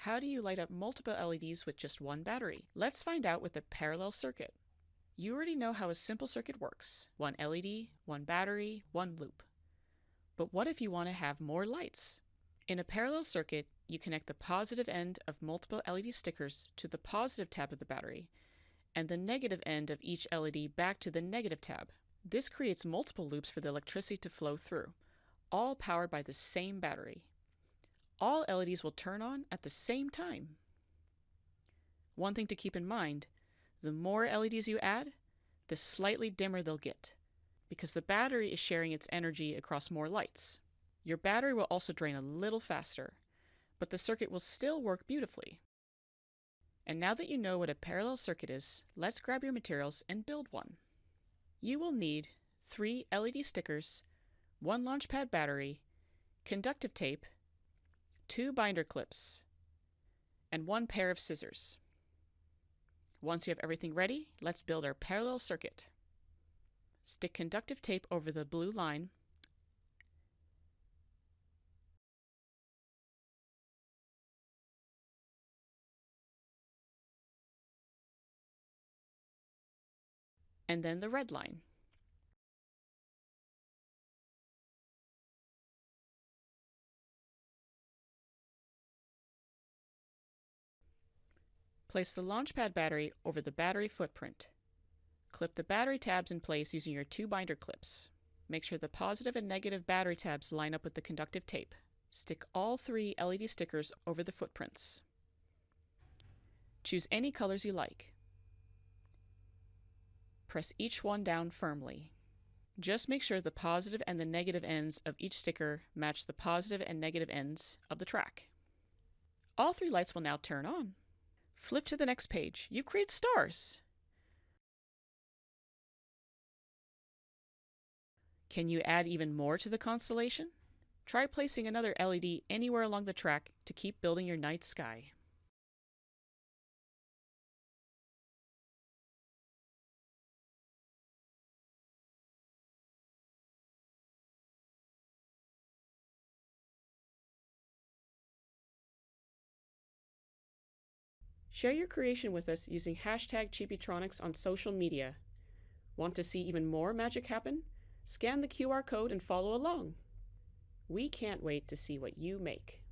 How do you light up multiple LEDs with just one battery? Let's find out with a parallel circuit. You already know how a simple circuit works. One LED, one battery, one loop. But what if you want to have more lights? In a parallel circuit, you connect the positive end of multiple LED stickers to the positive tab of the battery, and the negative end of each LED back to the negative tab. This creates multiple loops for the electricity to flow through, all powered by the same battery. All LEDs will turn on at the same time. One thing to keep in mind, the more LEDs you add, the slightly dimmer they'll get, because the battery is sharing its energy across more lights. Your battery will also drain a little faster, but the circuit will still work beautifully. And now that you know what a parallel circuit is, let's grab your materials and build one. You will need 3 LED stickers, 1 Launchpad battery, conductive tape, 2 binder clips, and 1 pair of scissors. Once you have everything ready, let's build our parallel circuit. Stick conductive tape over the blue line and then the red line. Place the Launchpad battery over the battery footprint. Clip the battery tabs in place using your 2 binder clips. Make sure the positive and negative battery tabs line up with the conductive tape. Stick all 3 LED stickers over the footprints. Choose any colors you like. Press each one down firmly. Just make sure the positive and the negative ends of each sticker match the positive and negative ends of the track. All 3 lights will now turn on. Flip to the next page. You create stars. Can you add even more to the constellation? Try placing another LED anywhere along the track to keep building your night sky. Share your creation with us using hashtag Chibitronics on social media. Want to see even more magic happen? Scan the QR code and follow along. We can't wait to see what you make.